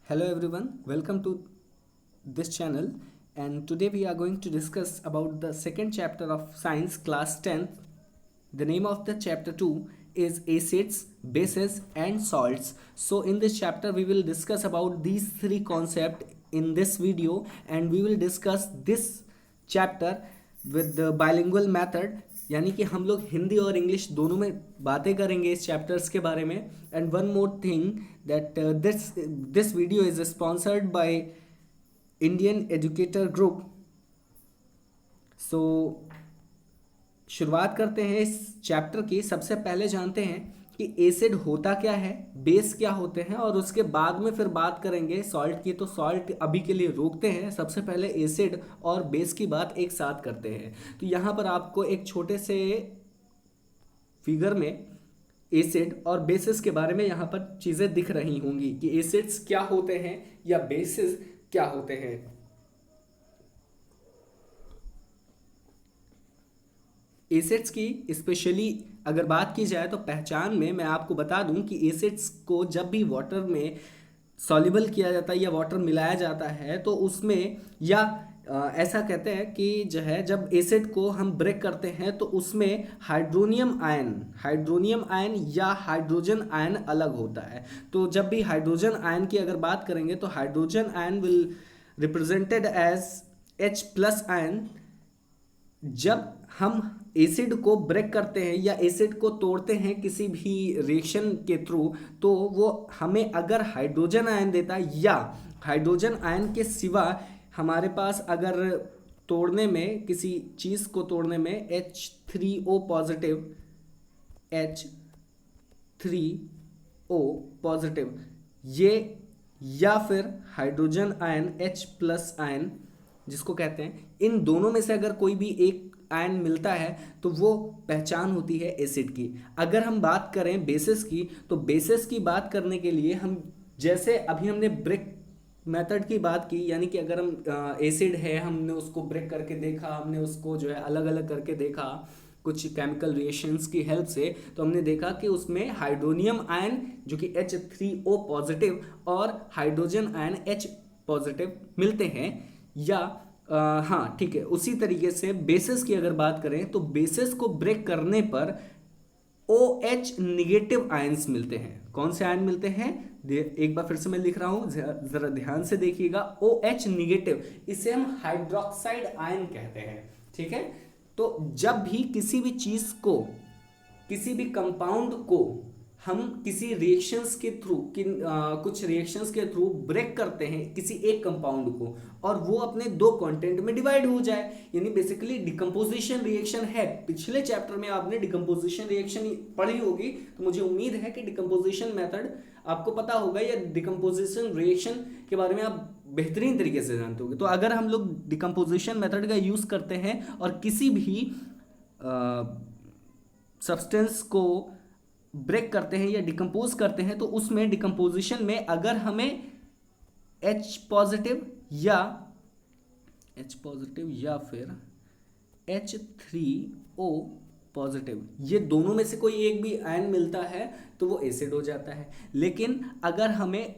Hello everyone, welcome to this channel, and today we are going to discuss about the second chapter of science class 10th. The name of the chapter 2 is acids, bases and salts. So in this chapter we will discuss about these three concepts in this video, and we will discuss this chapter with the bilingual method, यानी कि हम लोग हिंदी और English दोनों में बातें करेंगे इस चैप्टर्स के बारे में. And one more thing that this video is sponsored by Indian educator group. So शुरुआत करते हैं इस चैप्टर की. सबसे पहले जानते हैं कि एसिड होता क्या है, बेस क्या होते हैं, और उसके बाद में फिर बात करेंगे सॉल्ट की. तो सॉल्ट अभी के लिए रोकते हैं, सबसे पहले एसिड और बेस की बात एक साथ करते हैं. तो यहाँ पर आपको एक छोटे से फिगर में एसिड और बेसिस के बारे में यहाँ पर चीज़ें दिख रही होंगी कि एसिड्स क्या होते हैं या बेसिस क्या होते हैं. एसिड्स की स्पेशली अगर बात की जाए तो पहचान में मैं आपको बता दूं कि एसिड्स को जब भी वाटर में सॉल्युबल किया जाता है या वाटर मिलाया जाता है तो उसमें या ऐसा कहते हैं कि जो है जब एसिड को हम ब्रेक करते हैं तो उसमें हाइड्रोनियम आयन या हाइड्रोजन आयन अलग होता है. तो जब भी हाइड्रोजन आयन की अगर बात करेंगे तो hydrogen ion will represented as H plus ion. जब हम एसिड को ब्रेक करते हैं या एसिड को तोड़ते हैं किसी भी रिएक्शन के थ्रू, तो वो हमें अगर हाइड्रोजन आयन देता है या हाइड्रोजन आयन के सिवा हमारे पास अगर तोड़ने में किसी चीज़ को तोड़ने में H3O पॉजिटिव H3O पॉजिटिव ये या फिर hydrogen ion H plus ion जिसको कहते हैं, इन दोनों में से अगर कोई भी एक आयन मिलता है तो वो पहचान होती है एसिड की. अगर हम बात करें बेसिस की तो बेसिस की बात करने के लिए हम जैसे अभी हमने ब्रेक मेथड की बात की, यानी कि अगर हम एसिड है हमने उसको ब्रेक करके देखा, हमने उसको जो है अलग अलग करके देखा कुछ केमिकल रिएक्शंस की हेल्प से, तो हमने देखा कि उसमें हाइड्रोनियम आयन जो कि H3O पॉजिटिव और हाइड्रोजन आयन H पॉजिटिव मिलते हैं. या हाँ ठीक है, उसी तरीके से बेसिस की अगर बात करें तो बेसिस को ब्रेक करने पर OH निगेटिव आयंस मिलते हैं. कौन से आयन मिलते हैं, एक बार फिर से मैं लिख रहा हूं, जरा ध्यान से देखिएगा. OH निगेटिव, इसे हम हाइड्रोक्साइड आयन कहते हैं. ठीक है, तो जब भी किसी भी चीज को, किसी भी कंपाउंड को हम किसी रिएक्शंस के थ्रू कुछ रिएक्शंस के थ्रू ब्रेक करते हैं किसी एक कंपाउंड को, और वो अपने दो कंटेंट में डिवाइड हो जाए, यानी बेसिकली डिकम्पोजिशन रिएक्शन है. पिछले चैप्टर में आपने डिकम्पोजिशन रिएक्शन पढ़ी होगी, तो मुझे उम्मीद है कि डिकम्पोजिशन मेथड आपको पता होगा या डिकम्पोजिशन रिएक्शन के बारे में आप बेहतरीन तरीके से जानते होंगे. तो अगर हम लोग डिकम्पोजिशन मेथड का यूज करते हैं और किसी भी सब्सटेंस को ब्रेक करते हैं या डिकम्पोज करते हैं, तो उसमें डिकम्पोजिशन में अगर हमें H पॉजिटिव या फिर H3O पॉजिटिव, ये दोनों में से कोई एक भी आयन मिलता है तो वो एसिड हो जाता है. लेकिन अगर हमें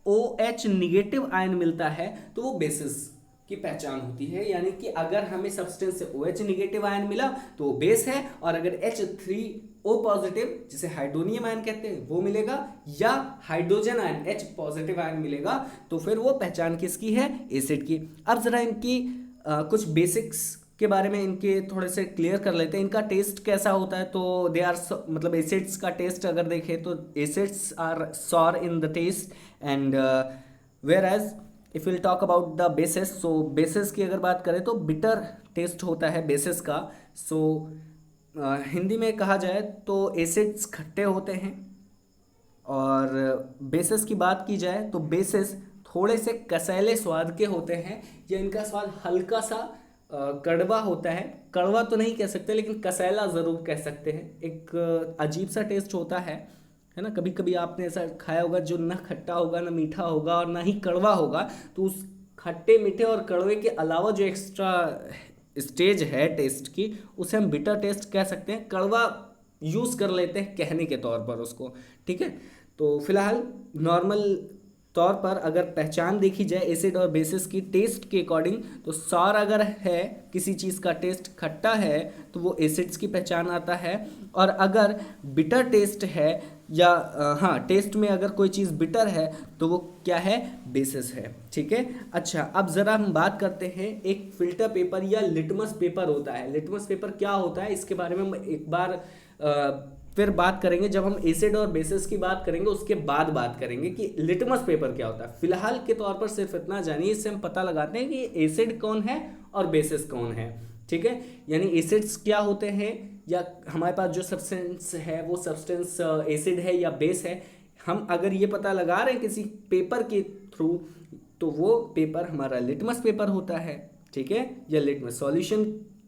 OH निगेटिव आयन मिलता है तो वो बेसिस की पहचान होती है. यानी कि अगर हमें सब्सटेंस से OH निगेटिव आयन मिला तो वो बेस है, और अगर H3O पॉजिटिव जिसे हाइड्रोनियम आयन कहते हैं वो मिलेगा, या hydrogen ion H positive ion मिलेगा, तो फिर वो पहचान किसकी है, एसिड की. अब जरा इनकी कुछ बेसिक्स के बारे में इनके थोड़े से क्लियर कर लेते हैं. इनका टेस्ट कैसा होता है, तो दे आर मतलब एसिड्स का टेस्ट अगर देखें तो acids are sour in the taste, and whereas if will talk about the bases, so bases की अगर बात करें तो बिटर टेस्ट होता है बेसिस का. सो हिंदी में कहा जाए तो एसिड्स खट्टे होते हैं, और बेसिस की बात की जाए तो बेसिस थोड़े से कसैले स्वाद के होते हैं, या इनका स्वाद हल्का सा कड़वा होता है. कड़वा तो नहीं कह सकते लेकिन कसैला ज़रूर कह सकते हैं. एक अजीब सा टेस्ट होता है ना. कभी कभी आपने ऐसा खाया होगा जो ना खट्टा होगा ना मीठा होगा और ना ही कड़वा होगा, तो उस खट्टे मीठे और कड़वे के अलावा जो एक्स्ट्रा स्टेज है टेस्ट की, उसे हम बिटर टेस्ट कह सकते हैं. कड़वा यूज़ कर लेते हैं कहने के तौर पर उसको. ठीक है, तो फिलहाल नॉर्मल तौर पर अगर पहचान देखी जाए एसिड और बेसिस की टेस्ट के अकॉर्डिंग, तो सॉर अगर है, किसी चीज़ का टेस्ट खट्टा है तो वो एसिड्स की पहचान आता है, और अगर बिटर टेस्ट है या हाँ टेस्ट में अगर कोई चीज़ बिटर है तो वो क्या है, बेसिस है। ठीक है। अच्छा, अब ज़रा हम बात करते हैं, एक फिल्टर पेपर या लिटमस पेपर होता है। लिटमस पेपर क्या होता है इसके बारे में हम एक बार फिर बात करेंगे, जब हम एसिड और बेसिस की बात करेंगे उसके बाद बात करेंगे कि लिटमस पेपर क्या होता है। फिलहाल के तौर पर सिर्फ इतना जानिए, इससे हम पता लगाते हैं कि एसिड कौन है और बेसिस कौन है। ठीक है, यानी एसिड्स क्या होते हैं, या हमारे पास जो सब्सटेंस है वो सब्सटेंस एसिड है या बेस है, हम अगर ये पता लगा रहे हैं किसी पेपर के थ्रू, तो वो पेपर हमारा लिटमस पेपर होता है। ठीक है, या लिटमस सॉल्यूशन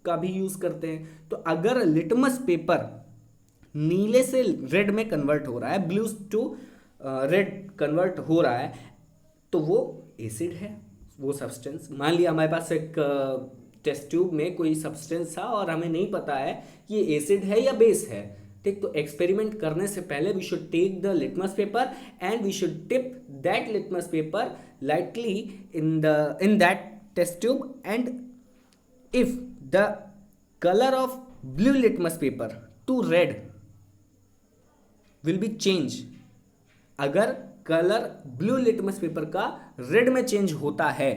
का भी यूज़ करते हैं। तो अगर लिटमस पेपर नीले से रेड में कन्वर्ट हो रहा है, ब्लू टू रेड कन्वर्ट हो रहा है, तो वो एसिड है, वो सब्सटेंस। मान लिया हमारे पास एक टेस्ट ट्यूब में कोई सब्सटेंस था और हमें नहीं पता है कि ये एसिड है या बेस है। ठीक, तो एक्सपेरिमेंट करने से पहले we should take the litmus paper and we should tip that litmus paper lightly in that test tube, and if the color of blue litmus paper to red will be change, अगर colour blue litmus paper का red में change होता है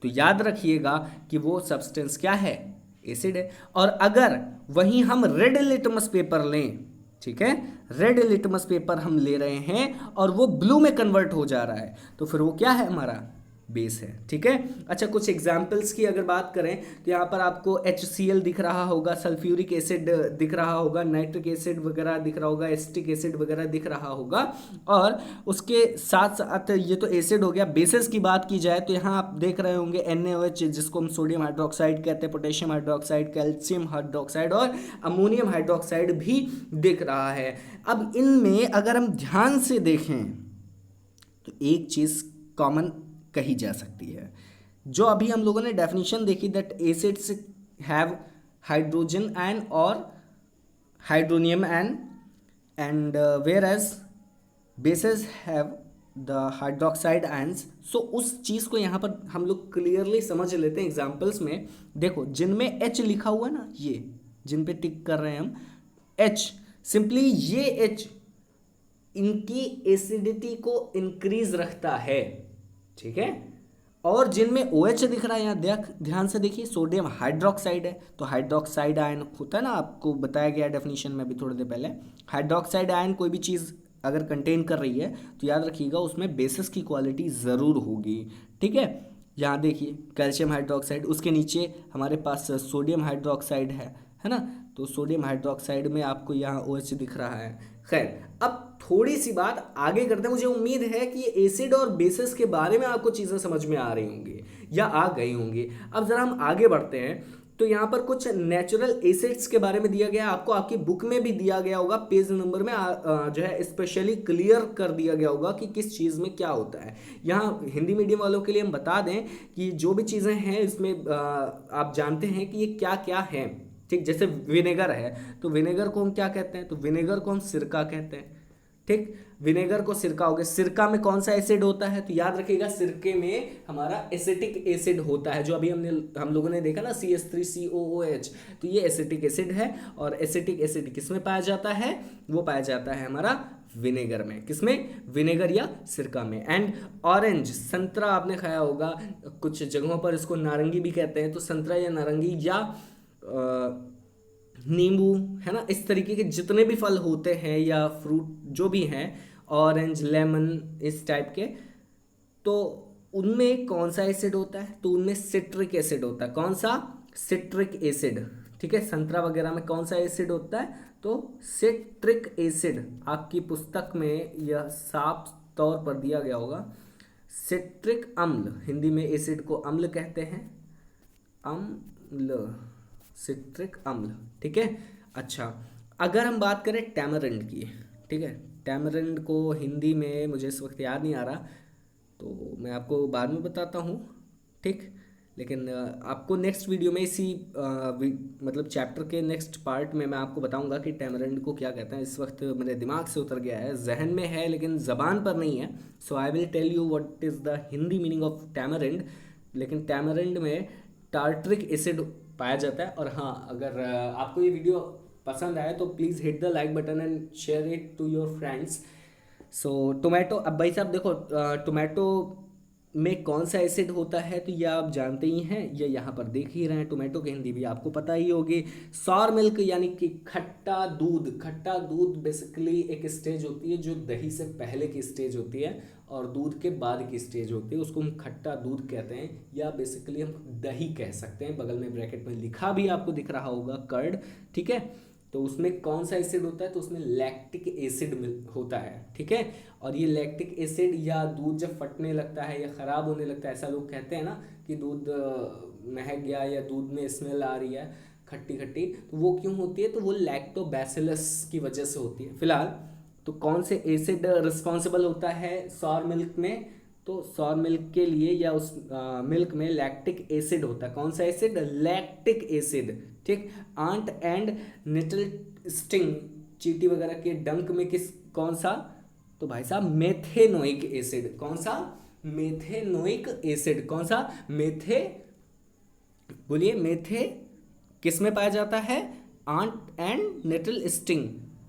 तो याद रखिएगा कि वो सब्सटेंस क्या है, एसिड है। और अगर वहीं हम रेड लिटमस पेपर लें, ठीक है, रेड लिटमस पेपर हम ले रहे हैं और वो ब्लू में कन्वर्ट हो जा रहा है, तो फिर वो क्या है, हमारा बेस है। ठीक है। अच्छा, कुछ एग्जाम्पल्स की अगर बात करें तो यहाँ पर आपको HCl दिख रहा होगा, सल्फ्यूरिक एसिड दिख रहा होगा, नाइट्रिक एसिड वगैरह दिख रहा होगा, एसिटिक एसिड वगैरह दिख रहा होगा। और उसके साथ साथ ये तो एसिड हो गया। बेसिस की बात की जाए तो यहाँ आप देख रहे होंगे NaOH, जिसको हम सोडियम हाइड्रोक्साइड कहते हैं, पोटेशियम हाइड्रोक्साइड, कैल्शियम हाइड्रोक्साइड और अमोनियम हाइड्रोक्साइड भी दिख रहा है। अब इनमें अगर हम ध्यान से देखें तो एक चीज़ कॉमन कही जा सकती है, जो अभी हम लोगों ने डेफिनेशन देखी, that acids have hydrogen ion और hydronium ion, and whereas bases have the hydroxide ions. So उस चीज़ को यहाँ पर हम लोग क्लियरली समझ लेते हैं एग्जाम्पल्स में। देखो, जिनमें H लिखा हुआ है ना, ये जिन पे टिक कर रहे हैं हम, H, सिंपली ये H इनकी एसिडिटी को इंक्रीज रखता है। ठीक है। और जिनमें OH दिख रहा है, यहाँ ध्यान से देखिए, सोडियम हाइड्रोक्साइड है, तो हाइड्रोक्साइड आयन होता है ना, आपको बताया गया डेफिनेशन में भी थोड़ी देर पहले। हाइड्रोक्साइड आयन कोई भी चीज़ अगर कंटेन कर रही है तो याद रखिएगा उसमें बेसिस की क्वालिटी ज़रूर होगी। ठीक है। यहाँ देखिए कैल्शियम हाइड्रोक्साइड, उसके नीचे हमारे पास सोडियम हाइड्रोक्साइड है ना, तो सोडियम हाइड्रोक्साइड में आपको यहाँ OH दिख रहा है। खैर, अब थोड़ी सी बात आगे करते हैं। मुझे उम्मीद है कि एसिड और बेसिस के बारे में आपको चीज़ें समझ में आ रही होंगी या आ गई होंगी। अब ज़रा हम आगे बढ़ते हैं, तो यहाँ पर कुछ नेचुरल एसिड्स के बारे में दिया गया है आपको, आपकी बुक में भी दिया गया होगा, पेज नंबर में जो है स्पेशली क्लियर कर दिया गया होगा कि किस चीज़ में क्या होता है। यहाँ हिंदी मीडियम वालों के लिए हम बता दें कि जो भी चीज़ें हैं इसमें आप जानते हैं कि ये क्या क्या है। ठीक, जैसे विनेगर है, तो विनेगर को हम क्या कहते हैं, तो विनेगर को हम सिरका कहते हैं। ठीक, विनेगर को सिरका हो गया। सिरका में कौन सा एसिड होता है, तो याद रखिएगा सिरके में हमारा एसिटिक एसिड होता है, जो अभी हम लोगों ने देखा ना, CH3COOH, तो ये एसिटिक एसिड है। और एसिटिक एसिड किस में पाया जाता है, वो पाया जाता है हमारा विनेगर में। किसमें, विनेगर या सिरका में। एंड ऑरेंज, संतरा आपने खाया होगा, कुछ जगहों पर इसको नारंगी भी कहते हैं, तो संतरा या नारंगी या नींबू, है ना, इस तरीके के जितने भी फल होते हैं या फ्रूट जो भी हैं, ऑरेंज, लेमन, इस टाइप के, तो उनमें कौन सा एसिड होता है, तो उनमें सिट्रिक एसिड होता है। कौन सा, सिट्रिक एसिड। ठीक है। संतरा वगैरह में कौन सा एसिड होता है, तो सिट्रिक एसिड। आपकी पुस्तक में यह साफ तौर पर दिया गया होगा, सिट्रिक अम्ल, हिंदी में एसिड को अम्ल कहते हैं, अम्ल, सिट्रिक अम्ल। ठीक है। अच्छा, अगर हम बात करें टैमरिंड की, ठीक है, टैमरिंड को हिंदी में मुझे इस वक्त याद नहीं आ रहा, तो मैं आपको बाद में बताता हूँ। ठीक, लेकिन आपको नेक्स्ट वीडियो में इसी मतलब चैप्टर के नेक्स्ट पार्ट में मैं आपको बताऊंगा कि टैमरिंड को क्या कहते हैं। इस वक्त मेरे दिमाग से उतर गया है, जहन में है लेकिन ज़बान पर नहीं है। So I will tell you what is the Hindi meaning of tamarind. लेकिन टैमरिंड में टार्ट्रिक एसिड पाया जाता है। और हाँ, अगर आपको ये वीडियो पसंद आए तो please hit the like button and share it to your friends. So tomato, अब भाई साहब देखो, टोमेटो में कौन सा एसिड होता है तो ये आप जानते ही हैं, ये यहाँ पर देख ही रहे हैं। टोमेटो की हिंदी भी आपको पता ही होगी, सॉर मिल्क यानी कि खट्टा दूध। खट्टा दूध बेसिकली एक स्टेज होती है जो दही से पहले की स्टेज होती है और दूध के बाद की स्टेज होती है, उसको हम खट्टा दूध कहते हैं, या बेसिकली हम दही कह सकते हैं। बगल में ब्रैकेट में लिखा भी आपको दिख रहा होगा कर्ड, ठीक है। तो उसमें कौन सा एसिड होता है तो उसमें लैक्टिक एसिड होता है, ठीक है। और ये लैक्टिक एसिड, या दूध जब फटने लगता है या ख़राब होने लगता है, ऐसा लोग कहते हैं ना कि दूध महक गया या दूध में स्मेल आ रही है खट्टी खट्टी, तो वो क्यों होती है, तो वो लैक्टोबैसिलस की वजह से होती है। फिलहाल तो कौन से एसिड रिस्पॉन्सिबल होता है सॉर मिल्क में, तो सॉर मिल्क के लिए या उस मिल्क में लैक्टिक एसिड होता है। कौन सा एसिड, लैक्टिक एसिड, ठीक। आंट एंड निटल स्टिंग, चींटी वगैरह के डंक में कौन सा, तो भाई साहब मेथेनोइक एसिड। कौन सा, मेथेनोइक एसिड। कौन सा, बोलिए मेथे किस में पाया जाता है, आंट एंड निटल स्टिंग,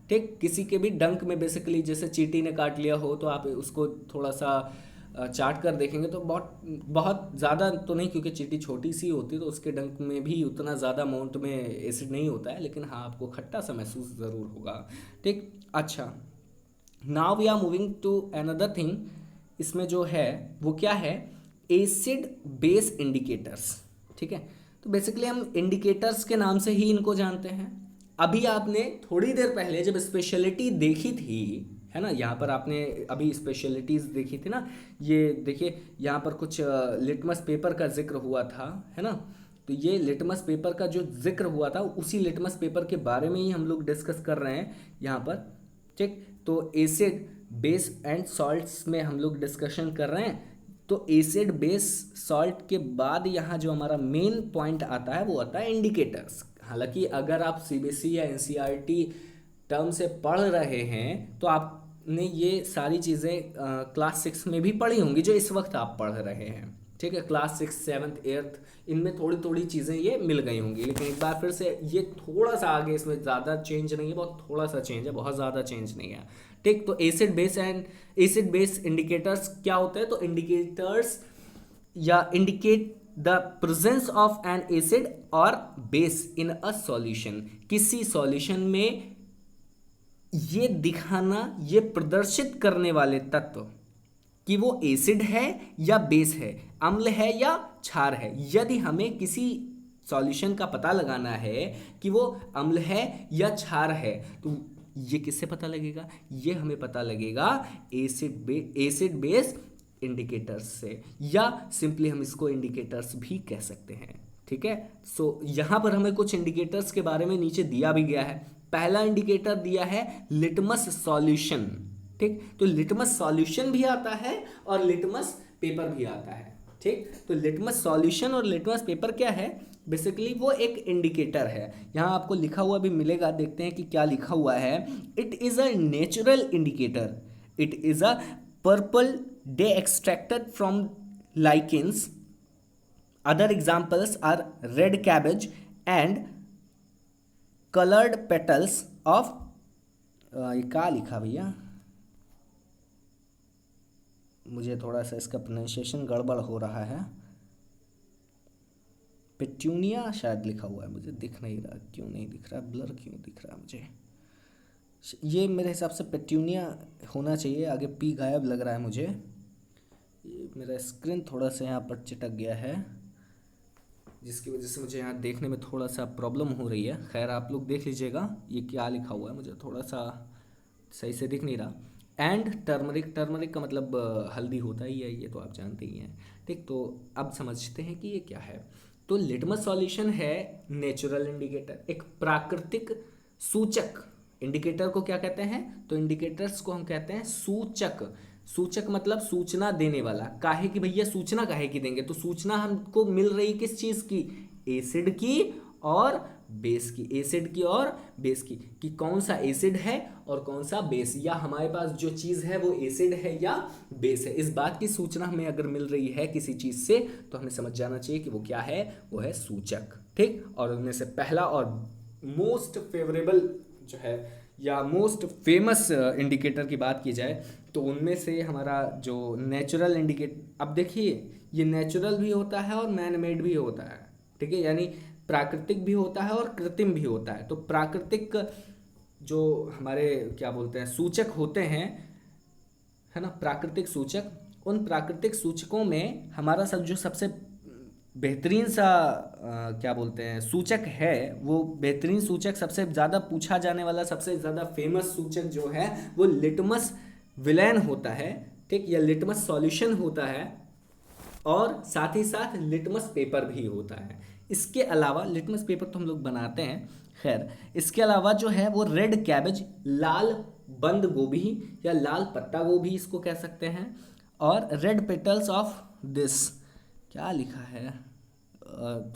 ठीक। किसी के भी डंक में बेसिकली, जैसे चींटी ने काट लिया हो तो आप उसको थोड़ा सा चाट कर देखेंगे तो बहुत बहुत ज़्यादा तो नहीं, क्योंकि चींटी छोटी सी होती है तो उसके डंक में भी उतना ज़्यादा अमाउंट में एसिड नहीं होता है, लेकिन हाँ आपको खट्टा सा महसूस ज़रूर होगा, ठीक। अच्छा, now we are moving to another thing. इसमें जो है वो क्या है, एसिड बेस इंडिकेटर्स, ठीक है। तो बेसिकली हम इंडिकेटर्स के नाम से ही इनको जानते हैं। अभी आपने थोड़ी देर पहले जब स्पेशलिटी देखी थी, है ना, यहाँ पर आपने अभी स्पेशलिटीज़ देखी थी ना, ये देखिए यहाँ पर कुछ लिटमस पेपर का जिक्र हुआ था, है ना। तो ये लिटमस पेपर का जो जिक्र हुआ था उसी लिटमस पेपर के बारे में ही हम लोग डिस्कस कर रहे हैं यहाँ पर, ठीक। तो एसिड बेस एंड सॉल्ट्स में हम लोग डिस्कशन कर रहे हैं। तो एसिड बेस सॉल्ट के बाद यहाँ जो हमारा मेन पॉइंट आता है वो आता है इंडिकेटर्स। हालांकि अगर आप सीबीएसई या एनसीईआरटी टर्म से पढ़ रहे हैं तो आपने ये सारी चीज़ें क्लास 6 में भी पढ़ी होंगी जो इस वक्त आप पढ़ रहे हैं, ठीक है। क्लास 6, 7th, 8th इनमें थोड़ी थोड़ी चीज़ें ये मिल गई होंगी, लेकिन एक बार फिर से ये थोड़ा सा आगे, इसमें ज़्यादा चेंज नहीं है, बहुत थोड़ा सा चेंज है, बहुत ज़्यादा चेंज नहीं है, ठीक। तो एसिड बेस इंडिकेटर्स क्या होते हैं, तो इंडिकेटर्स या indicate the presence of N acid और बेस इन अ सॉल्यूशन। किसी सॉल्यूशन में ये दिखाना, ये प्रदर्शित करने वाले तत्व कि वो एसिड है या बेस है, अम्ल है या क्षार है। यदि हमें किसी सॉल्यूशन का पता लगाना है कि वो अम्ल है या क्षार है तो ये किससे पता लगेगा, ये हमें पता लगेगा एसिड बेस इंडिकेटर्स से, या सिंपली हम इसको इंडिकेटर्स भी कह सकते हैं, ठीक है। सो यहाँ पर हमें कुछ इंडिकेटर्स के बारे में नीचे दिया भी गया है। पहला इंडिकेटर दिया है लिटमस सॉल्यूशन, ठीक। तो लिटमस सॉल्यूशन भी आता है और लिटमस पेपर भी आता है, ठीक। तो लिटमस सॉल्यूशन और लिटमस पेपर क्या है, बेसिकली वो एक इंडिकेटर है। यहाँ आपको लिखा हुआ भी मिलेगा, देखते हैं कि क्या लिखा हुआ है। It is a natural indicator, it is a purple dye extracted from lichens. Other examples are red cabbage and coloured petals of, ये क्या लिखा भैया, मुझे थोड़ा सा इसका प्रोनाउंसिएशन गड़बड़ हो रहा है। पेट्यूनिया शायद लिखा हुआ है, मुझे दिख नहीं रहा, क्यों नहीं दिख रहा, ब्लर क्यों दिख रहा है मुझे। ये मेरे हिसाब से पेट्यूनिया होना चाहिए, आगे पी गायब लग रहा है मुझे। ये मेरा स्क्रीन थोड़ा सा यहाँ पर चिटक गया है जिसकी वजह से मुझे यहाँ देखने में थोड़ा सा प्रॉब्लम हो रही है। खैर आप लोग देख लीजिएगा ये क्या लिखा हुआ है, मुझे थोड़ा सा सही से दिख नहीं रहा। एंड टर्मरिक, टर्मरिक का मतलब हल्दी होता ही है, ये तो आप जानते ही हैं, ठीक। तो अब समझते हैं कि ये क्या है। तो लिटमस सॉल्यूशन है नेचुरल इंडिकेटर, एक प्राकृतिक सूचक। इंडिकेटर को क्या कहते हैं, तो इंडिकेटर्स को हम कहते हैं सूचक। सूचक मतलब सूचना देने वाला। काहे की भैया, सूचना काहे की देंगे, तो सूचना हमको मिल रही किस चीज़ की, एसिड की और बेस की, एसिड की और बेस की, कि कौन सा एसिड है और कौन सा बेस, या हमारे पास जो चीज़ है वो एसिड है या बेस है। इस बात की सूचना हमें अगर मिल रही है किसी चीज़ से तो हमें समझ जाना चाहिए कि वो क्या है, वो है सूचक। ठीक, और उनमें से पहला और मोस्ट फेवरेबल जो है या मोस्ट फेमस इंडिकेटर की बात की जाए तो उनमें से हमारा जो नेचुरल अब देखिए ये नेचुरल भी होता है और मैन मेड भी होता है। ठीक है, यानी प्राकृतिक भी होता है और कृत्रिम भी होता है। तो प्राकृतिक जो हमारे क्या बोलते हैं सूचक होते हैं, है ना, प्राकृतिक सूचक, उन प्राकृतिक सूचकों में हमारा सब जो सबसे बेहतरीन सा क्या बोलते हैं सूचक है, वो बेहतरीन सूचक सबसे ज़्यादा पूछा जाने वाला सबसे ज़्यादा फेमस सूचक जो है वो लिटमस विलेन होता है। ठीक, या लिटमस सॉल्यूशन होता है, और साथ ही साथ लिटमस पेपर भी होता है। इसके अलावा लिटमस पेपर तो हम लोग बनाते हैं, खैर इसके अलावा जो है वो रेड कैबेज, लाल बंद गोभी या लाल पत्ता गोभी इसको कह सकते हैं, और रेड पेटल्स ऑफ दिस, क्या लिखा है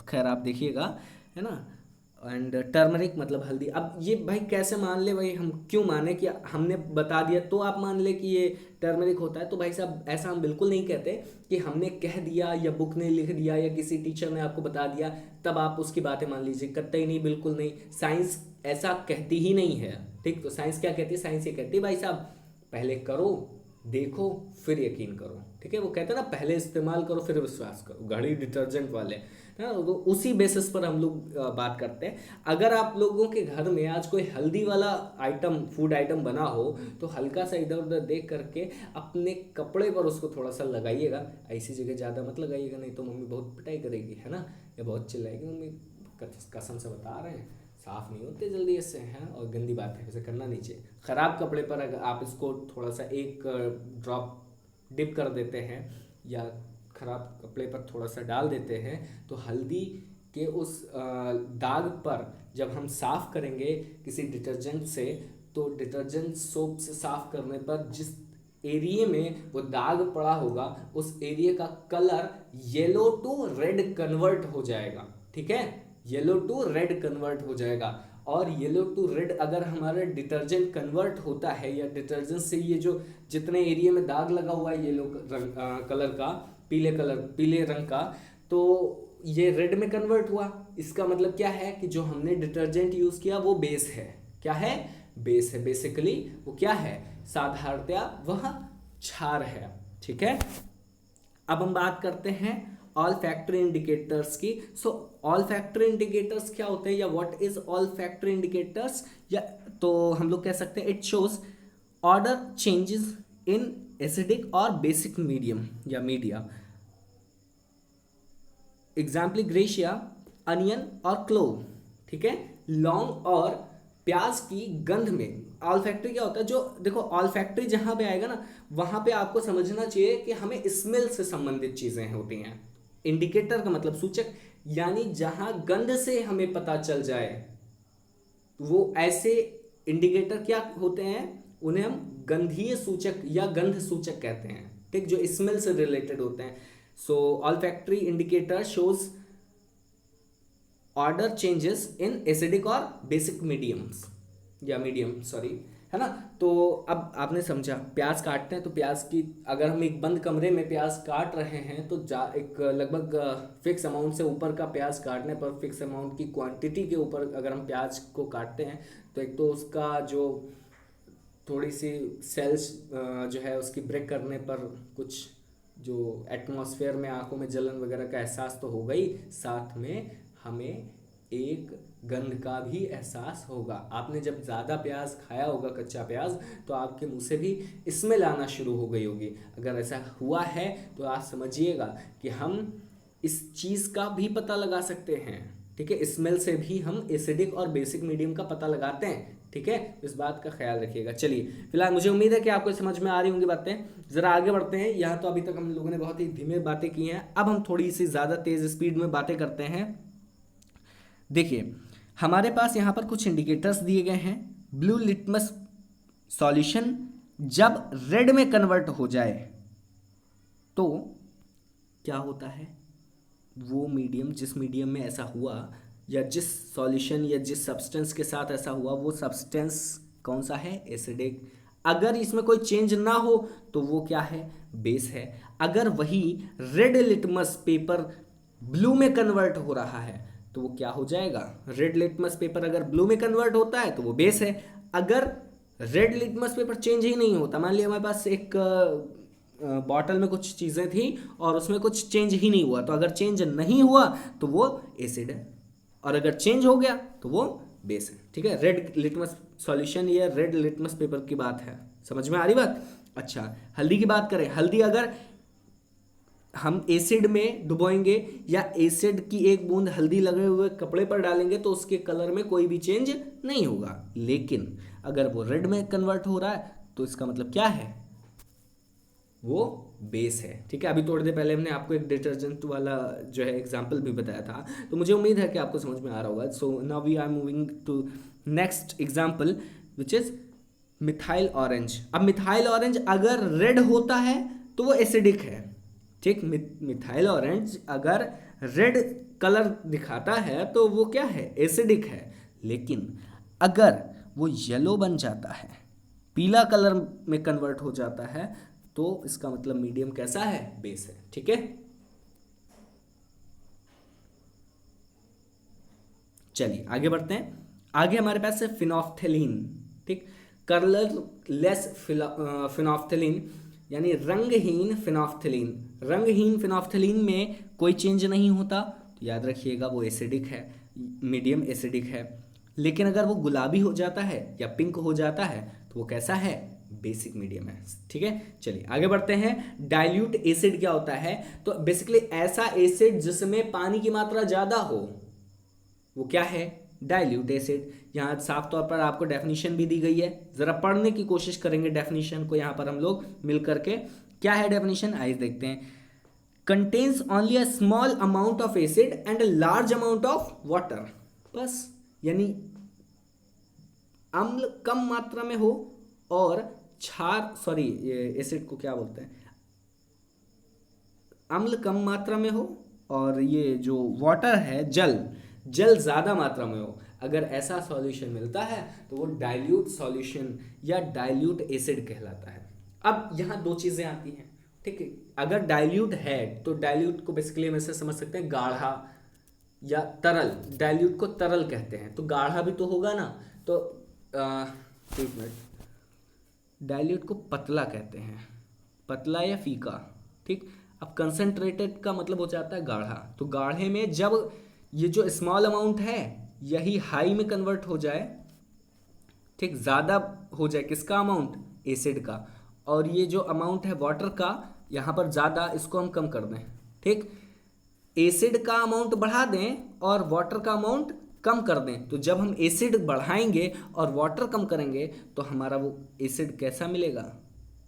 खैर आप देखिएगा, है ना, एंड टर्मरिक मतलब हल्दी। अब ये भाई कैसे मान ले, भाई हम क्यों माने कि हमने बता दिया तो आप मान ले कि ये टर्मरिक होता है, तो भाई साहब ऐसा हम बिल्कुल नहीं कहते कि हमने कह दिया या बुक ने लिख दिया या किसी टीचर ने आपको बता दिया तब आप उसकी बातें मान लीजिए, कतई नहीं, बिल्कुल नहीं। साइंस ऐसा कहती ही नहीं है। ठीक, तो साइंस क्या कहती है, साइंस ये कहती है भाई साहब पहले करो, देखो, फिर यकीन करो। ठीक है, वो कहते हैं ना पहले इस्तेमाल करो फिर विश्वास करो, घड़ी डिटर्जेंट वाले, है ना, तो उसी बेसिस पर हम लोग बात करते हैं। अगर आप लोगों के घर में आज कोई हल्दी वाला आइटम, फूड आइटम बना हो तो हल्का सा इधर उधर देख करके अपने कपड़े पर उसको थोड़ा सा लगाइएगा, ऐसी जगह ज़्यादा मत लगाइएगा, नहीं तो मम्मी बहुत पिटाई करेगी, है ना, या बहुत चिल्लाएगी, मम्मी कसम से बता रहे हैं साफ़ नहीं होते जल्दी इससे, हैं, और गंदी बात है, वैसे करना नहीं चाहिए। ख़राब कपड़े पर अगर आप इसको थोड़ा सा एक ड्रॉप डिप कर देते हैं या ख़राब कपड़े पर थोड़ा सा डाल देते हैं तो हल्दी के उस दाग पर जब हम साफ़ करेंगे किसी डिटर्जेंट से, तो डिटर्जेंट सोप से साफ़ करने पर जिस एरिया में वो दाग पड़ा होगा उस एरिया का colour yellow to red convert हो जाएगा। ठीक है, येलो टू रेड कन्वर्ट हो जाएगा। और येलो टू रेड अगर हमारा डिटर्जेंट कन्वर्ट होता है या डिटर्जेंट से ये जो जितने एरिया में दाग लगा हुआ है येलो कलर का, पीले रंग का, तो ये रेड में कन्वर्ट हुआ, इसका मतलब क्या है कि जो हमने डिटर्जेंट यूज़ किया वो बेस है। क्या है, बेस है। बेसिकली वो क्या है, साधारणतया वह क्षार है। ठीक है, अब हम बात करते हैं ऑल फैक्टरी इंडिकेटर्स की। सो ऑल फैक्टरी इंडिकेटर्स क्या होते हैं या what is all factory indicators, या तो हम लोग कह सकते हैं it shows order changes in acidic और बेसिक मीडियम या मीडिया, एग्जाम्पल ग्रेशिया, अनियन और क्लोव। ठीक है, लौंग और प्याज की गंध में ऑल फैक्टरी क्या होता है, जो देखो ऑल फैक्टरी जहां पे आएगा ना वहां पे आपको समझना चाहिए कि हमें स्मेल से संबंधित चीजें होती हैं। इंडिकेटर का मतलब सूचक, यानी जहां गंध से हमें पता चल जाए वो ऐसे इंडिकेटर क्या होते हैं, उन्हें हम गंधीय सूचक या गंध सूचक कहते हैं। ठीक, जो स्मेल से रिलेटेड होते हैं। So all factory indicator shows order changes in acidic और बेसिक मीडियम्स या मीडियम, सॉरी, है ना। तो अब आपने समझा, प्याज काटते हैं तो प्याज की अगर हम एक बंद कमरे में प्याज काट रहे हैं तो एक लगभग फिक्स अमाउंट से ऊपर का प्याज काटने पर, फिक्स अमाउंट की क्वांटिटी के ऊपर अगर हम प्याज को काटते हैं तो एक तो उसका जो थोड़ी सी सेल्स जो है उसकी ब्रेक करने पर कुछ जो एटमॉस्फेयर में आंखों में जलन वगैरह का एहसास तो होगा ही, साथ में हमें एक गंध का भी एहसास होगा। आपने जब ज़्यादा प्याज खाया होगा, कच्चा प्याज, तो आपके मुंह से भी स्मेल आना शुरू हो गई होगी। अगर ऐसा हुआ है तो आप समझिएगा कि हम इस चीज़ का भी पता लगा सकते हैं। ठीक है, स्मेल से भी हम एसिडिक और बेसिक मीडियम का पता लगाते हैं। ठीक है, इस बात का ख्याल रखिएगा। चलिए, फिलहाल मुझे उम्मीद है कि आपको समझ में आ रही होंगी बातें। ज़रा आगे बढ़ते हैं। यहाँ तो अभी तक हम लोगों ने बहुत ही धीमे बातें की हैं, अब हम थोड़ी सी ज़्यादा तेज़ स्पीड में बातें करते हैं। देखिए, हमारे पास यहाँ पर कुछ इंडिकेटर्स दिए गए हैं। ब्लू लिटमस सॉल्यूशन, जब रेड में कन्वर्ट हो जाए तो क्या होता है, वो मीडियम, जिस मीडियम में ऐसा हुआ या जिस सॉल्यूशन या जिस सब्सटेंस के साथ ऐसा हुआ वो सब्सटेंस कौन सा है, एसिडिक। अगर इसमें कोई चेंज ना हो तो वो क्या है, बेस है। अगर वही रेड लिटमस पेपर ब्लू में कन्वर्ट हो रहा है तो वो क्या हो जाएगा, रेड लिटमस पेपर अगर ब्लू में कन्वर्ट होता है तो वो बेस है। अगर रेड लिटमस पेपर चेंज ही नहीं होता, मान लिया हमारे पास एक बॉटल में कुछ चीज़ें थी और उसमें कुछ चेंज ही नहीं हुआ, तो अगर चेंज नहीं हुआ तो वो एसिड है, और अगर चेंज हो गया तो वो बेस है। ठीक है, रेड लिटमस सॉल्यूशन या रेड लिटमस पेपर की बात है, समझ में आ रही बात। अच्छा, हल्दी की बात करें, हल्दी अगर हम एसिड में डुबोएंगे या एसिड की एक बूंद हल्दी लगे हुए कपड़े पर डालेंगे तो उसके कलर में कोई भी चेंज नहीं होगा। लेकिन अगर वो रेड में कन्वर्ट हो रहा है तो इसका मतलब क्या है, वो बेस है। ठीक है, अभी थोड़ी देर पहले हमने आपको एक डिटर्जेंट वाला जो है एग्जाम्पल भी बताया था, तो मुझे उम्मीद है कि आपको समझ में आ रहा होगा। So now we are moving to next example which is methyl orange. अब मिथाइल ऑरेंज अगर रेड होता है तो वो एसिडिक है। ठीक, मिथाइल ऑरेंज अगर रेड कलर दिखाता है तो वो क्या है, एसिडिक है। लेकिन अगर वो येलो बन जाता है, पीला कलर में कन्वर्ट हो जाता है, तो इसका मतलब मीडियम कैसा है, बेस है। ठीक है, चलिए आगे बढ़ते हैं। आगे हमारे पास है फिनोफ्थेलीन। ठीक, कलरलेस फिनोफ्थेलीन यानी रंगहीन फिनोफ्थेलीन। रंगहीन फिनोफ्थेलीन में कोई चेंज नहीं होता, तो याद रखिएगा वो एसिडिक है, मीडियम एसिडिक है। लेकिन अगर वो गुलाबी हो जाता है या पिंक हो जाता है तो वो कैसा है, बेसिक मीडियम है। ठीक है, चलिए आगे बढ़ते हैं। डाइल्यूट एसिड क्या होता है, तो बेसिकली ऐसा एसिड जिसमें पानी की मात्रा ज़्यादा हो वो क्या है, डाइल्यूट एसिड। यहाँ साफ तौर पर आपको डेफिनेशन भी दी गई है, ज़रा पढ़ने की कोशिश करेंगे डेफिनेशन को यहाँ पर हम लोग मिल करके। क्या है डेफिनेशन, आइए देखते हैं। Contains only a small amount of acid and a large amount of water. बस, यानी अम्ल कम मात्रा में हो और क्षार, सॉरी एसिड को क्या बोलते हैं, अम्ल कम मात्रा में हो और ये जो वाटर है जल, जल ज़्यादा मात्रा में हो। अगर ऐसा सॉल्यूशन मिलता है तो वो डाइल्यूट सॉल्यूशन या डाइल्यूट एसिड कहलाता है। अब यहाँ दो चीज़ें आती हैं। ठीक है, अगर डाइल्यूट है तो डाइल्यूट को बेसिकली हम ऐसे समझ सकते हैं गाढ़ा या तरल। डाइल्यूट को तरल कहते हैं, तो गाढ़ा भी तो होगा ना, तो एक मिनट, डाइल्यूट को पतला कहते हैं, पतला या फीका। ठीक, अब कंसंट्रेटेड का मतलब हो जाता है गाढ़ा, तो गाढ़े में जब ये जो स्मॉल अमाउंट है यही हाई में कन्वर्ट हो जाए, ठीक, ज़्यादा हो जाए किसका अमाउंट, एसिड का, और ये जो अमाउंट है वाटर का यहाँ पर ज़्यादा, इसको हम कम कर दें। ठीक, एसिड का अमाउंट बढ़ा दें और वाटर का अमाउंट कम कर दें, तो जब हम एसिड बढ़ाएंगे और वाटर कम करेंगे तो हमारा वो एसिड कैसा मिलेगा,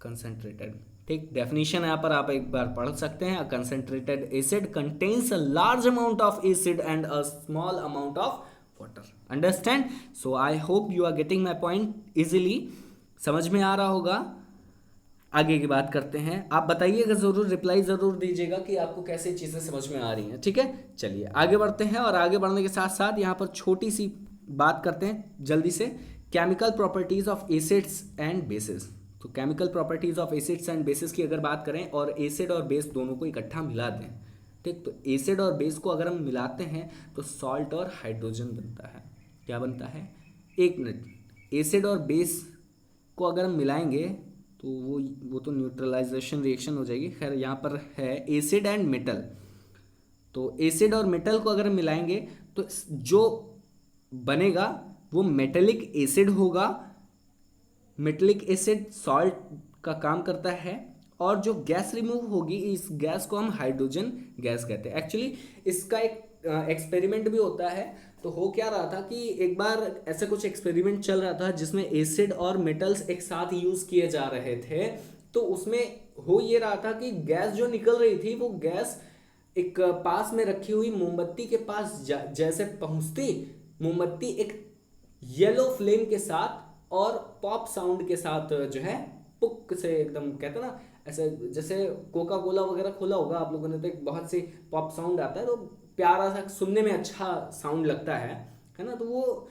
कंसंट्रेटेड। ठीक, डेफिनेशन यहाँ पर आप एक बार पढ़ सकते हैं। Concentrated acid contains a large amount of acid and a small amount of water. Understand, so I hope you are getting my point easily, समझ में आ रहा होगा। आगे की बात करते हैं, आप बताइएगा ज़रूर, रिप्लाई ज़रूर दीजिएगा कि आपको कैसे चीज़ें समझ में आ रही हैं। ठीक है, चलिए आगे बढ़ते हैं, और आगे बढ़ने के साथ साथ यहाँ पर छोटी सी बात करते हैं जल्दी से। Chemical properties of acids and bases. तो chemical properties of acids and bases की अगर बात करें और एसिड और बेस दोनों को इकट्ठा मिला दें, ठीक, तो एसिड और बेस को अगर हम मिलाते हैं तो सॉल्ट और हाइड्रोजन बनता है। क्या बनता है, एक मिनट, एसिड और बेस को अगर हम मिलाएंगे तो वो तो न्यूट्रलाइजेशन रिएक्शन हो जाएगी। खैर यहाँ पर है एसिड एंड मेटल, तो एसिड और मेटल को अगर हम मिलाएंगे तो जो बनेगा वो मेटेलिक एसिड होगा। मेटेलिक एसिड सॉल्ट का काम करता है, और जो गैस रिमूव होगी इस गैस को हम हाइड्रोजन गैस कहते हैं। एक्चुअली इसका एक एक्सपेरिमेंट भी होता है। तो हो क्या रहा था कि एक बार ऐसा कुछ एक्सपेरिमेंट चल रहा था जिसमें एसिड और मेटल्स एक साथ यूज किए जा रहे थे। तो उसमें हो ये रहा था कि गैस जो निकल रही थी वो गैस एक पास में रखी हुई मोमबत्ती के पास जैसे पहुंचती, मोमबत्ती एक येलो फ्लेम के साथ और पॉप साउंड के साथ जो है पुक से एकदम कहते हैं ना, ऐसे जैसे कोका कोला वगैरह खोला होगा आप लोगों ने तो एक बहुत सी पॉप साउंड आता है, तो प्यारा सा सुनने में अच्छा साउंड लगता है ना, तो वो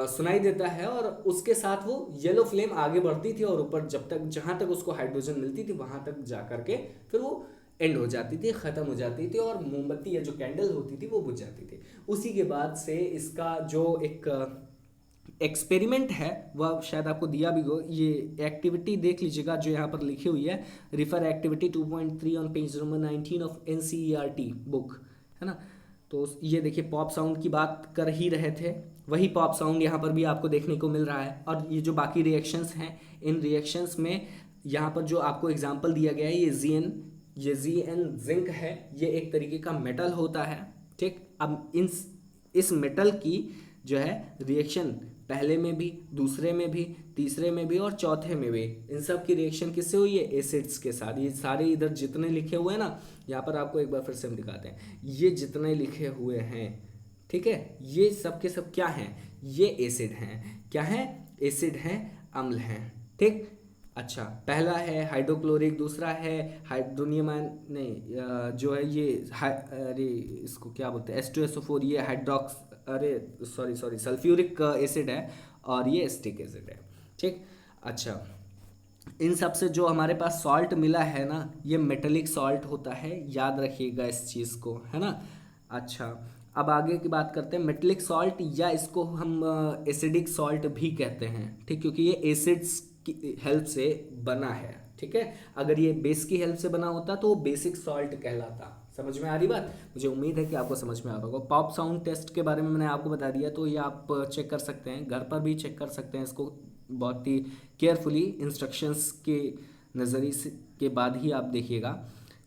सुनाई देता है। और उसके साथ वो येलो फ्लेम आगे बढ़ती थी और ऊपर जब तक जहाँ तक उसको हाइड्रोजन मिलती थी वहाँ तक जा करके फिर वो एंड हो जाती थी, ख़त्म हो जाती थी और मोमबत्ती या जो कैंडल होती थी वो बुझ जाती थी। उसी के बाद से इसका जो एक एक्सपेरिमेंट है वह शायद आपको दिया भी हो, ये एक्टिविटी देख लीजिएगा जो यहाँ पर लिखी हुई है, refer activity 2.3 on page number 19 of NCERT book, है ना। तो ये देखिए पॉप साउंड की बात कर ही रहे थे, वही पॉप साउंड यहाँ पर भी आपको देखने को मिल रहा है। और ये जो बाकी रिएक्शंस हैं, इन रिएक्शंस में यहाँ पर जो आपको एग्जांपल दिया गया है, ये जीएन जिंक है, ये एक तरीके का मेटल होता है, ठीक। अब इस मेटल की जो है रिएक्शन पहले में भी, दूसरे में भी, तीसरे में भी और चौथे में भी, इन सब की रिएक्शन किससे हुई है? एसिड्स के साथ। ये सारे इधर जितने लिखे हुए हैं ना, यहाँ पर आपको एक बार फिर से हम दिखाते हैं, ये जितने लिखे हुए हैं, ठीक है, ये सब के सब क्या हैं? ये एसिड हैं। क्या हैं? एसिड हैं, अम्ल हैं, ठीक। अच्छा, पहला है हाइड्रोक्लोरिक, दूसरा है हाइड्रोनियम आयन, नहीं जो है ये अरे इसको क्या बोलते हैं, H2SO4, ये हाइड्रोक्स अरे सॉरी सल्फ्यूरिक एसिड है और ये एसिटिक एसिड है, ठीक। अच्छा, इन सब से जो हमारे पास सॉल्ट मिला है ना, ये मेटेलिक सॉल्ट होता है, याद रखिएगा इस चीज़ को, है ना। अच्छा, अब आगे की बात करते हैं। मेटेलिक सॉल्ट या इसको हम एसिडिक सॉल्ट भी कहते हैं, ठीक, क्योंकि ये एसिड्स की हेल्प से बना है, ठीक है। अगर ये बेस की हेल्प से बना होता तो वो बेसिक सॉल्ट कहलाता। समझ में आ रही बात? मुझे उम्मीद है कि आपको समझ में आ रहा होगा। पॉप साउंड टेस्ट के बारे में मैंने आपको बता दिया, तो ये आप चेक कर सकते हैं, घर पर भी चेक कर सकते हैं इसको बहुत ही केयरफुली, इंस्ट्रक्शंस के नज़रिए से के बाद ही आप देखिएगा।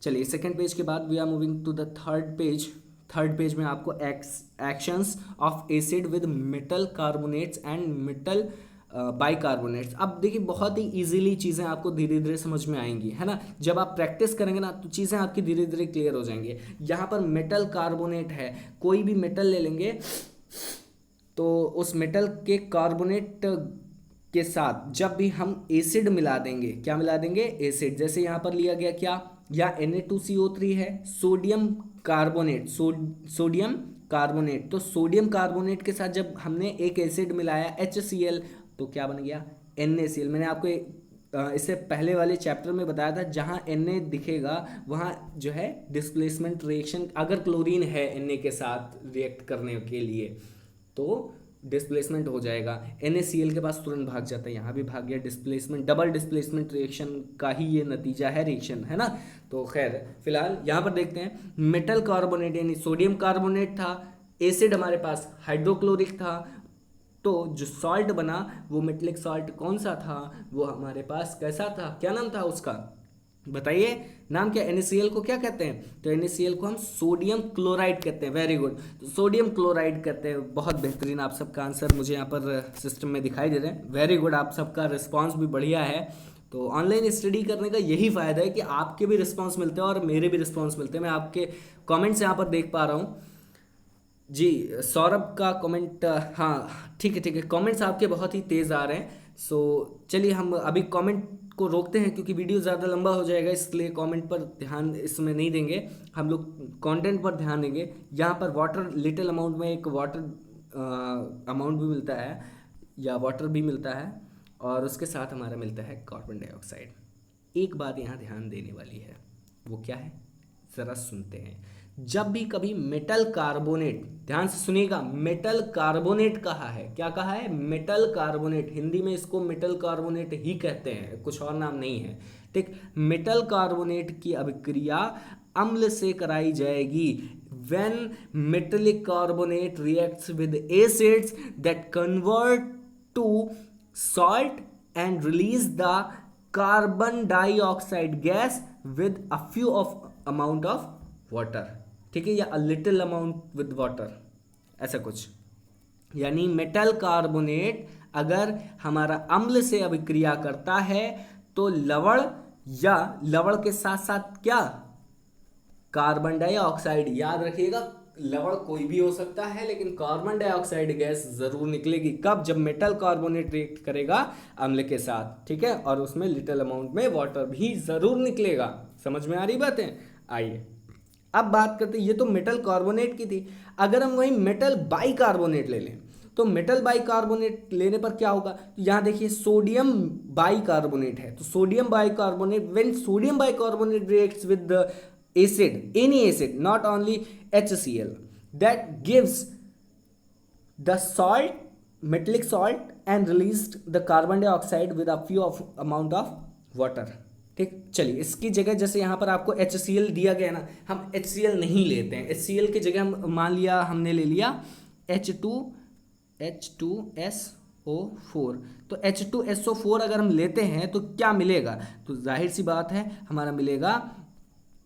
चलिए, सेकेंड पेज के बाद we are moving to the third page. Third page में आपको actions of acid with metal carbonates and metal bicarbonates. अब देखिए बहुत ही इजीली चीज़ें आपको धीरे धीरे समझ में आएंगी, है ना। जब आप प्रैक्टिस करेंगे ना तो चीज़ें आपकी धीरे धीरे क्लियर हो जाएंगी। यहाँ पर मेटल कार्बोनेट है, कोई भी मेटल ले लेंगे तो उस मेटल के कार्बोनेट के साथ जब भी हम एसिड मिला देंगे, क्या मिला देंगे? एसिड। जैसे यहाँ पर लिया गया क्या, या Na2CO3 है, सोडियम कार्बोनेट, सोडियम कार्बोनेट, तो सोडियम कार्बोनेट के साथ जब हमने एक एसिड मिलाया HCl, तो क्या बन गया? NaCl। मैंने आपको इससे पहले वाले चैप्टर में बताया था, जहाँ Na दिखेगा वहाँ जो है डिस्प्लेसमेंट रिएक्शन, अगर क्लोरीन है Na के साथ रिएक्ट करने के लिए तो डिस्प्लेसमेंट हो जाएगा। NaCl के पास तुरंत भाग जाता है, यहाँ भी भाग गया। डिस्प्लेसमेंट, डबल डिस्प्लेसमेंट रिएक्शन का ही ये नतीजा है रिएक्शन, है ना। तो खैर फिलहाल यहाँ पर देखते हैं, मेटल कार्बोनेट यानी सोडियम कार्बोनेट था, एसिड हमारे पास हाइड्रोक्लोरिक था, तो जो सॉल्ट बना वो मेटलिक सॉल्ट कौन सा था? वो हमारे पास कैसा था? क्या नाम था उसका? बताइए, नाम क्या? NaCl को क्या कहते हैं? तो NaCl को हम सोडियम क्लोराइड कहते हैं। वेरी गुड, तो सोडियम क्लोराइड कहते हैं। बहुत बेहतरीन, आप सबका आंसर मुझे यहाँ पर सिस्टम में दिखाई दे रहे हैं। वेरी गुड, आप सबका रिस्पांस भी बढ़िया है। तो ऑनलाइन स्टडी करने का यही फ़ायदा है कि आपके भी रिस्पांस मिलते हैं और मेरे भी रिस्पांस मिलते हैं। मैं आपके कमेंट्स यहाँ पर देख पा रहा हूँ जी। सौरभ का कमेंट, हाँ ठीक है, कमेंट्स आपके बहुत ही तेज़ आ रहे हैं। सो चलिए हम अभी कमेंट को रोकते हैं क्योंकि वीडियो ज़्यादा लंबा हो जाएगा, इसलिए कमेंट पर ध्यान इसमें नहीं देंगे, हम लोग कंटेंट पर ध्यान देंगे। यहाँ पर वाटर लिटिल अमाउंट में एक वाटर अमाउंट भी मिलता है या वाटर भी मिलता है और उसके साथ हमारा मिलता है कार्बन डाइऑक्साइड। एक बात यहाँ ध्यान देने वाली है, वो क्या है? ज़रा सुनते हैं। जब भी कभी मेटल कार्बोनेट, ध्यान से सुनिएगा, मेटल कार्बोनेट कहा है, क्या कहा है? Metal carbonate. हिंदी में इसको मेटल कार्बोनेट ही कहते हैं, कुछ और नाम नहीं है, ठीक। मेटल कार्बोनेट की अभिक्रिया अम्ल से कराई जाएगी। When metallic carbonate reacts with acids that convert to salt and release the carbon dioxide gas with a few of amount of water, ठीक है, या a little amount with water, ऐसा कुछ। यानी मेटल कार्बोनेट अगर हमारा अम्ल से अभिक्रिया करता है तो लवण के साथ साथ क्या? Carbon dioxide. याद रखिएगा, लवण कोई भी हो सकता है, लेकिन कार्बन डाइऑक्साइड गैस जरूर निकलेगी। कब? जब मेटल कार्बोनेट रिएक्ट करेगा अम्ल के साथ, ठीक है, और उसमें लिटिल अमाउंट में वाटर भी जरूर निकलेगा। समझ में आ रही बातें? आइए अब बात करते हैं, ये तो मेटल कार्बोनेट की थी। अगर हम वही मेटल बाइकार्बोनेट ले लें, तो मेटल बाइकार्बोनेट लेने पर क्या होगा? तो यहाँ देखिए सोडियम बाइकार्बोनेट है, तो sodium bicarbonate, when sodium bicarbonate reacts with the acid, any acid, not only HCl, that gives the salt, metallic salt, and released the carbon dioxide with a few of amount of water। ठीक, चलिए इसकी जगह जैसे यहाँ पर आपको HCl दिया गया ना, हम HCl नहीं लेते हैं। HCl की जगह हम मान लिया हमने ले लिया H2SO4। तो H2SO4 अगर हम लेते हैं तो क्या मिलेगा? तो जाहिर सी बात है हमारा मिलेगा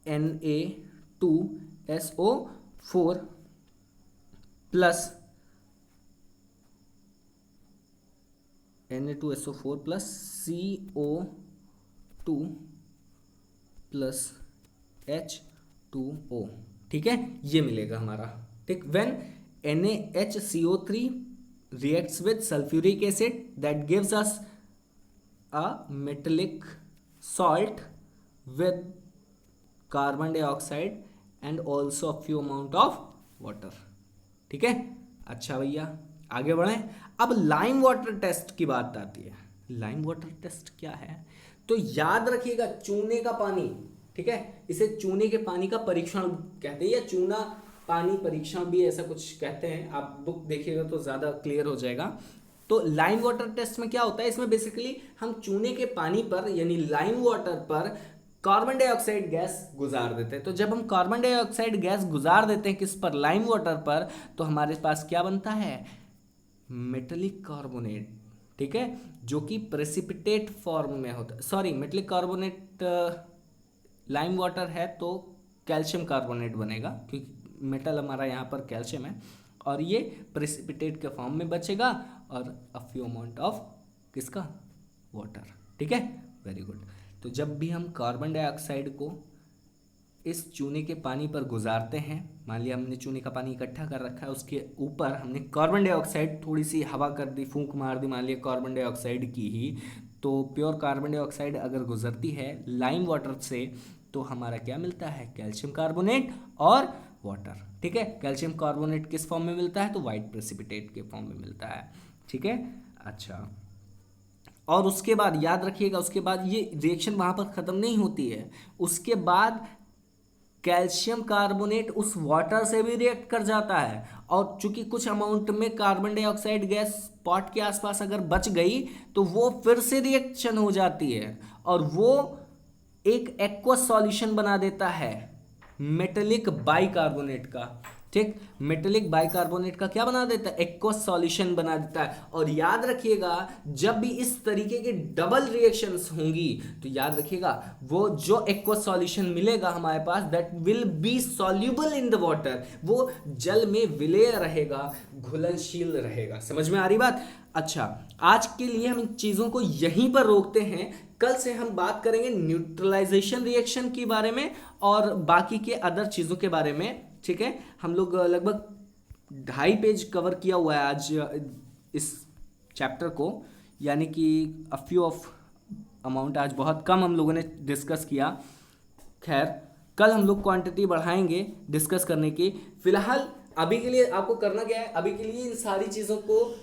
Na2SO4 plus Na2SO4 plus CO2 plus H2O। ठीक है, ये मिलेगा हमारा। ठीक, when NaHCO3 reacts with sulfuric acid that gives us a metallic salt with carbon dioxide and also a few amount of water. ठीक है, अच्छा भैया आगे बढ़ें। अब लाइम वाटर टेस्ट की बात आती है। लाइम वाटर टेस्ट क्या है? तो याद रखिएगा चूने का पानी, ठीक है, इसे चूने के पानी का परीक्षण कहते हैं, या चूना पानी परीक्षण भी ऐसा कुछ कहते हैं। आप बुक देखिएगा तो ज़्यादा क्लियर हो जाएगा। तो लाइम वाटर टेस्ट में क्या होता है? इसमें बेसिकली हम चूने के पानी पर यानी लाइम वाटर पर कार्बन डाइऑक्साइड गैस गुजार देते हैं। तो जब हम कार्बन डाइऑक्साइड गैस गुजार देते हैं किस पर? लाइम वाटर पर, तो हमारे पास क्या बनता है? Metallic carbonate. ठीक है, जो कि प्रेसिपिटेट फॉर्म में होता है। Sorry, metallic carbonate lime water है तो कैल्शियम कार्बोनेट बनेगा, क्योंकि मेटल हमारा यहाँ पर कैल्शियम है, और ये प्रेसिपिटेट के फॉर्म में बचेगा और अ फ्यू अमाउंट ऑफ किसका? वाटर। ठीक है, वेरी गुड। तो जब भी हम कार्बन डाइऑक्साइड को इस चूने के पानी पर गुजारते हैं, मान लिया हमने चूने का पानी इकट्ठा कर रखा है, उसके ऊपर हमने कार्बन डाइऑक्साइड थोड़ी सी हवा कर दी, फूंक मार दी, मान लिया कार्बन डाइऑक्साइड की ही, तो प्योर कार्बन डाइऑक्साइड अगर गुजरती है लाइम वाटर से, तो हमारा क्या मिलता है? कैल्शियम कार्बोनेट और वाटर। ठीक है, कैल्शियम कार्बोनेट किस फॉर्म में मिलता है? तो वाइट प्रेसिपिटेट के फॉर्म में मिलता है। ठीक है, अच्छा, और उसके बाद याद रखिएगा, उसके बाद ये रिएक्शन वहाँ पर ख़त्म नहीं होती है। उसके बाद कैल्शियम कार्बोनेट उस वाटर से भी रिएक्ट कर जाता है, और चूंकि कुछ अमाउंट में कार्बन डाइऑक्साइड गैस पॉट के आसपास अगर बच गई तो वो फिर से रिएक्शन हो जाती है, और वो एक एक्वस सॉल्यूशन बना देता है मेटलिक बाइकार्बोनेट का। ठीक, मेटलिक बाइकार्बोनेट का क्या बना देता है? एक्वस सॉल्यूशन बना देता है। और याद रखिएगा जब भी इस तरीके के डबल रिएक्शंस होंगी, तो याद रखिएगा वो जो एक्वस सॉल्यूशन मिलेगा हमारे पास, that will be soluble in the water, वो जल में विलेय रहेगा, घुलनशील रहेगा। समझ में आ रही बात? अच्छा, आज के लिए हम इन चीज़ों को यहीं पर रोकते हैं। कल से हम बात करेंगे न्यूट्रलाइजेशन रिएक्शन के बारे में और बाकी के अदर चीज़ों के बारे में। ठीक है, हम लोग लगभग 2.5 पेज कवर किया हुआ है आज इस चैप्टर को, यानी कि अ फ्यू ऑफ अमाउंट आज बहुत कम हम लोगों ने डिस्कस किया। खैर, कल हम लोग क्वांटिटी बढ़ाएंगे डिस्कस करने की। फिलहाल अभी के लिए आपको करना क्या है? अभी के लिए इन सारी चीज़ों को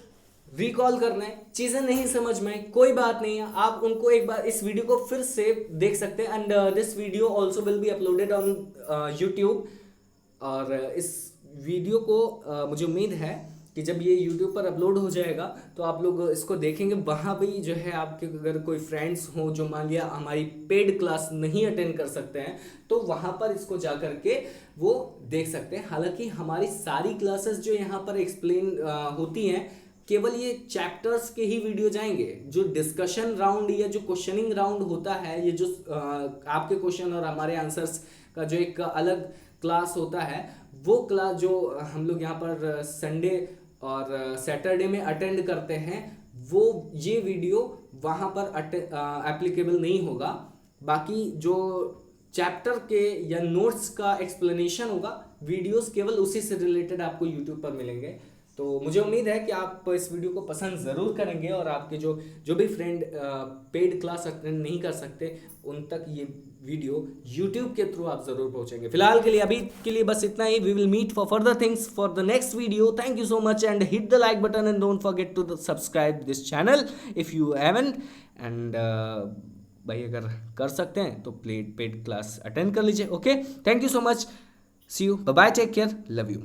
रिकॉल करना है। चीज़ें नहीं समझ में कोई बात नहीं है, आप उनको एक बार इस वीडियो को फिर से देख सकते हैं। And this video also will be uploaded on YouTube. और इस वीडियो को मुझे उम्मीद है कि जब ये यूट्यूब पर अपलोड हो जाएगा तो आप लोग इसको देखेंगे। वहाँ भी जो है आपके अगर कोई फ्रेंड्स हो जो मान लिया हमारी पेड क्लास नहीं अटेंड कर सकते हैं, तो वहाँ पर इसको जा कर के वो देख सकते हैं। हालांकि हमारी सारी क्लासेस जो यहाँ पर एक्सप्लेन होती हैं, केवल ये चैप्टर्स के ही वीडियो जाएंगे। जो डिस्कशन राउंड या जो क्वेश्चनिंग राउंड होता है, ये जो आपके क्वेश्चन और हमारे आंसर्स का जो एक अलग क्लास होता है, वो क्लास जो हम लोग यहाँ पर संडे और सैटरडे में अटेंड करते हैं, वो ये वीडियो वहाँ पर एप्लीकेबल नहीं होगा। बाकी जो चैप्टर के या नोट्स का एक्सप्लेनेशन होगा, वीडियोस केवल उसी से रिलेटेड आपको यूट्यूब पर मिलेंगे। तो मुझे उम्मीद है कि आप इस वीडियो को पसंद ज़रूर करेंगे और आपके जो जो भी फ्रेंड पेड क्लास अटेंड नहीं कर सकते उन तक ये वीडियो यूट्यूब के थ्रू आप ज़रूर पहुंचेंगे। फिलहाल के लिए अभी के लिए बस इतना ही। We will meet for further things for the next video. Thank you so much and hit the like button and don't forget to subscribe this channel if you haven't. And भाई अगर कर सकते हैं तो पेड क्लास अटेंड कर लीजिए। Okay, thank you so much, see you, bye bye, take care, love you.